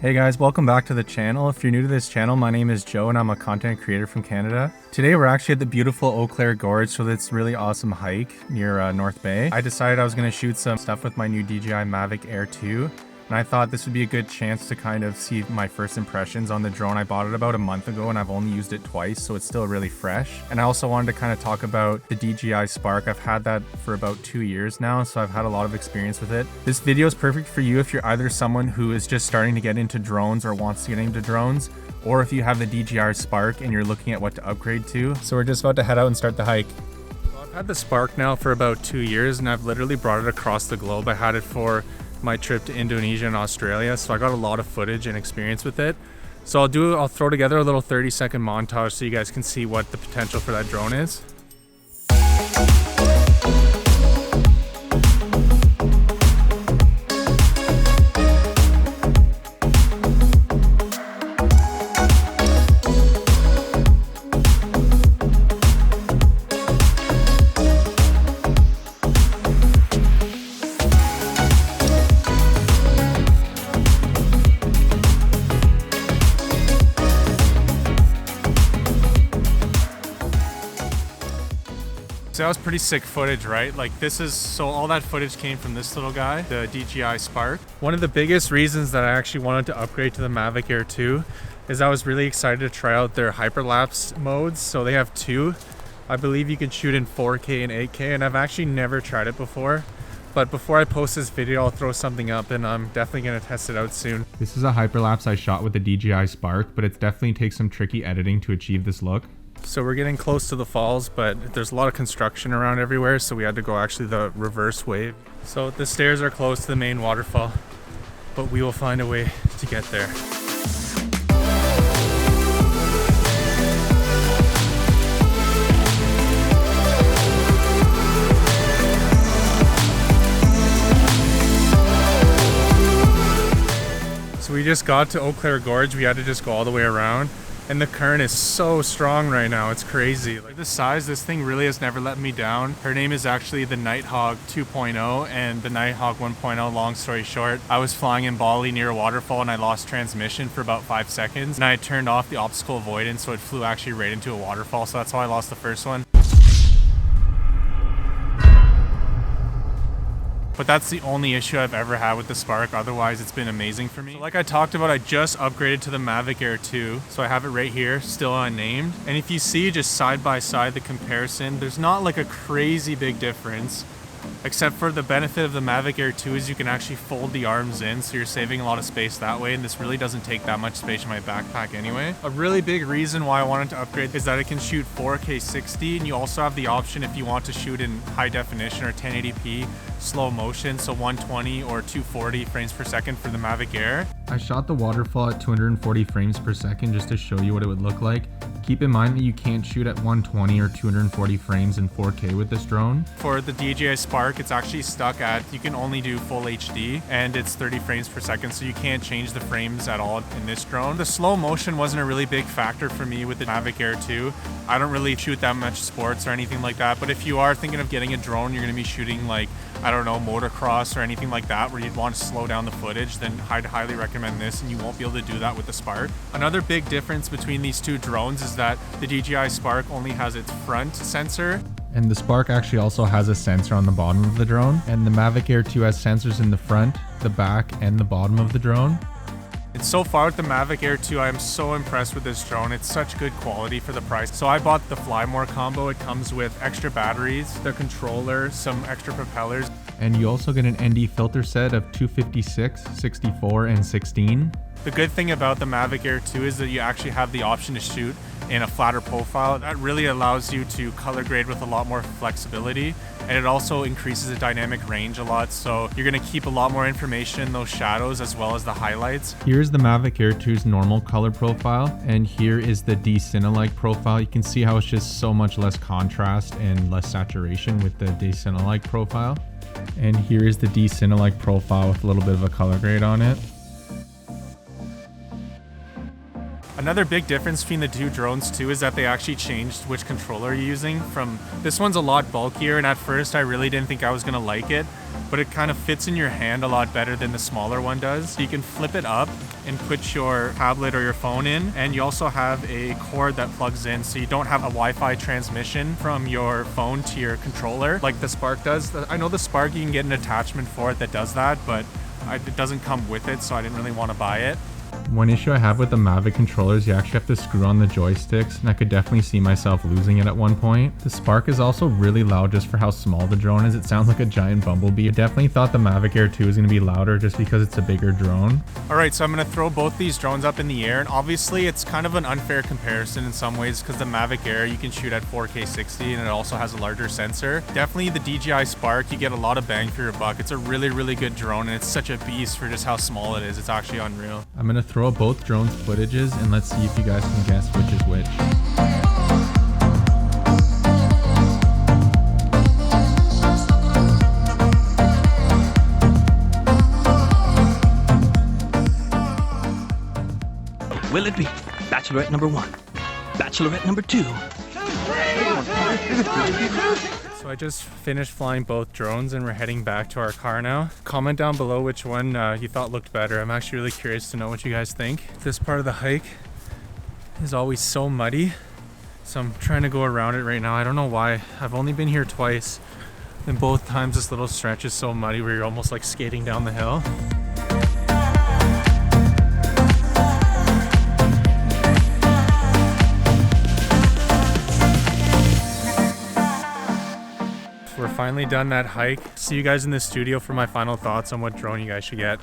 Hey guys, welcome back to the channel. If you're new to this channel, my name is Joe and I'm a content creator from Canada. Today we're actually at the beautiful Eau Claire Gorge, so this really awesome hike near North Bay. I decided I was going to shoot some stuff with my new DJI Mavic Air 2. And I thought this would be a good chance to kind of see my first impressions on the drone. I bought it about a month ago and I've only used it twice, so it's still really fresh. And I also wanted to kind of talk about the DJI Spark. I've had that for about 2 years now, so I've had a lot of experience with it. This video is perfect for you if you're either someone who is just starting to get into drones or wants to get into drones, or if you have the DJI Spark and you're looking at what to upgrade to. So we're just about to head out and start the hike. I've had the Spark now for about 2 years and I've literally brought it across the globe. I had it for my trip to Indonesia and Australia, so I got a lot of footage and experience with it. So I'll throw together a little 30-second montage so you guys can see what the potential for that drone is. So that was pretty sick footage, right? Like all that footage came from this little guy, the DJI Spark. One of the biggest reasons that I actually wanted to upgrade to the Mavic Air 2 is I was really excited to try out their hyperlapse modes. So they have two. I believe you can shoot in 4K and 8K, and I've actually never tried it before. But before I post this video, I'll throw something up and I'm definitely gonna test it out soon. This is a hyperlapse I shot with the DJI Spark, but it definitely takes some tricky editing to achieve this look. So we're getting close to the falls, but there's a lot of construction around everywhere, so we had to go actually the reverse way. So the stairs are close to the main waterfall, but we will find a way to get there. So we just got to Eau Claire Gorge. We had to just go all the way around. And the current is so strong right now, it's crazy. Like the size, this thing really has never let me down. Her name is actually the Nighthawk 2.0 and the Nighthawk 1.0, long story short. I was flying in Bali near a waterfall and I lost transmission for about 5 seconds. And I turned off the obstacle avoidance, so it flew actually right into a waterfall. So that's how I lost the first one. But that's the only issue I've ever had with the Spark. Otherwise, it's been amazing for me. So like I talked about, I just upgraded to the Mavic Air 2. So I have it right here, still unnamed. And if you see just side by side the comparison, there's not like a crazy big difference. Except for the benefit of the Mavic Air 2 is you can actually fold the arms in, so you're saving a lot of space that way, and this really doesn't take that much space in my backpack anyway. A really big reason why I wanted to upgrade is that it can shoot 4K 60, and you also have the option if you want to shoot in high definition or 1080p slow motion, so 120 or 240 frames per second for the Mavic Air. I shot the waterfall at 240 frames per second just to show you what it would look like. Keep in mind that you can't shoot at 120 or 240 frames in 4K with this drone. For the DJI Spark, it's actually stuck at, you can only do full HD and it's 30 frames per second, so you can't change the frames at all in this drone. The slow motion wasn't a really big factor for me with the Mavic Air 2. I don't really shoot that much sports or anything like that, but if you are thinking of getting a drone, you're gonna be shooting like, I don't know, motocross or anything like that where you'd want to slow down the footage, then I'd highly recommend this, and you won't be able to do that with the Spark. Another big difference between these two drones is that the DJI Spark only has its front sensor. And the Spark actually also has a sensor on the bottom of the drone. And the Mavic Air 2 has sensors in the front, the back, and the bottom of the drone. And so far with the Mavic Air 2, I am so impressed with this drone. It's such good quality for the price. So I bought the Fly More combo. It comes with extra batteries, the controller, some extra propellers. And you also get an ND filter set of 256, 64, and 16. The good thing about the Mavic Air 2 is that you actually have the option to shoot in a flatter profile. That really allows you to color grade with a lot more flexibility, and it also increases the dynamic range a lot, so you're going to keep a lot more information in those shadows as well as the highlights. Here's the Mavic Air 2's normal color profile, and here is the D-Cine-like profile. You can see how it's just so much less contrast and less saturation with the D-Cine-like profile. And here is the D-Cine-like profile with a little bit of a color grade on it. Another big difference between the two drones too is that they actually changed which controller you're using. This one's a lot bulkier, and at first I really didn't think I was gonna like it, but it kind of fits in your hand a lot better than the smaller one does. So you can flip it up and put your tablet or your phone in, and you also have a cord that plugs in, so you don't have a Wi-Fi transmission from your phone to your controller like the Spark does. I know the Spark, you can get an attachment for it that does that, but it doesn't come with it, so I didn't really want to buy it. One issue I have with the Mavic controllers, you actually have to screw on the joysticks, and I could definitely see myself losing it at one point. The Spark is also really loud just for how small the drone is. It sounds like a giant bumblebee. I definitely thought the Mavic Air 2 was going to be louder just because it's a bigger drone. Alright, so I'm going to throw both these drones up in the air, and obviously it's kind of an unfair comparison in some ways because the Mavic Air, you can shoot at 4K 60 and it also has a larger sensor. Definitely the DJI Spark, you get a lot of bang for your buck. It's a really, really good drone, and it's such a beast for just how small it is. It's actually unreal. I'm going to throw both drones footages and let's see if you guys can guess which is which. Will it be Bachelorette number 1, Bachelorette number 2? So I just finished flying both drones and we're heading back to our car now. Comment down below which one you thought looked better. I'm actually really curious to know what you guys think. This part of the hike is always so muddy, so I'm trying to go around it right now. I don't know why. I've only been here twice, and both times this little stretch is so muddy where you're almost like skating down the hill. We're finally done that hike. See you guys in the studio for my final thoughts on what drone you guys should get.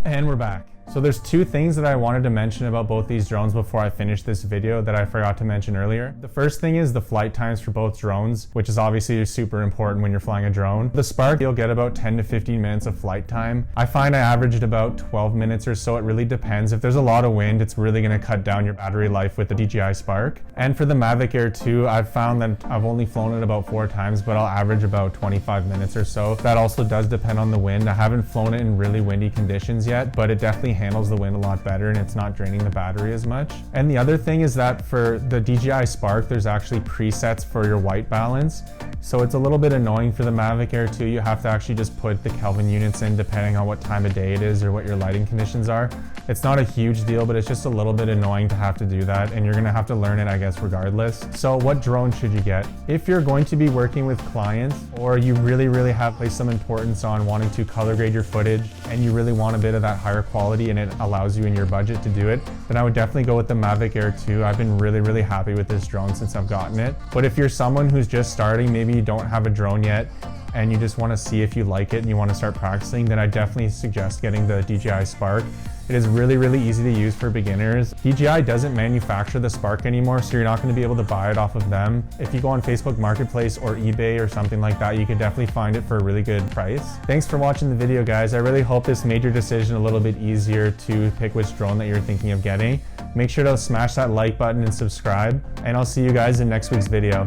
And we're back. So there's two things that I wanted to mention about both these drones before I finish this video that I forgot to mention earlier. The first thing is the flight times for both drones, which is obviously super important when you're flying a drone. The Spark, you'll get about 10 to 15 minutes of flight time. I find I averaged about 12 minutes or so. It really depends. If there's a lot of wind, it's really going to cut down your battery life with the DJI Spark. And for the Mavic Air 2, I've found that I've only flown it about 4 times, but I'll average about 25 minutes or so. That also does depend on the wind. I haven't flown it in really windy conditions yet, but it definitely handles the wind a lot better and it's not draining the battery as much. And the other thing is that for the DJI Spark, there's actually presets for your white balance. So it's a little bit annoying for the Mavic Air 2. You have to actually just put the Kelvin units in depending on what time of day it is or what your lighting conditions are. It's not a huge deal, but it's just a little bit annoying to have to do that, and you're gonna have to learn it, I guess, regardless. So what drone should you get? If you're going to be working with clients, or you really have placed some importance on wanting to color grade your footage, and you really want a bit of that higher quality and it allows you in your budget to do it, then I would definitely go with the Mavic Air 2. I've been really happy with this drone since I've gotten it. But if you're someone who's just starting, maybe you don't have a drone yet, and you just want to see if you like it and you want to start practicing, then I definitely suggest getting the DJI Spark. It is really easy to use for beginners. DJI doesn't manufacture the Spark anymore, so you're not going to be able to buy it off of them. If you go on Facebook Marketplace or eBay or something like that, you could definitely find it for a really good price. Thanks for watching the video, guys. I really hope this made your decision a little bit easier to pick which drone that you're thinking of getting. Make sure to smash that like button and subscribe, and I'll see you guys in next week's video.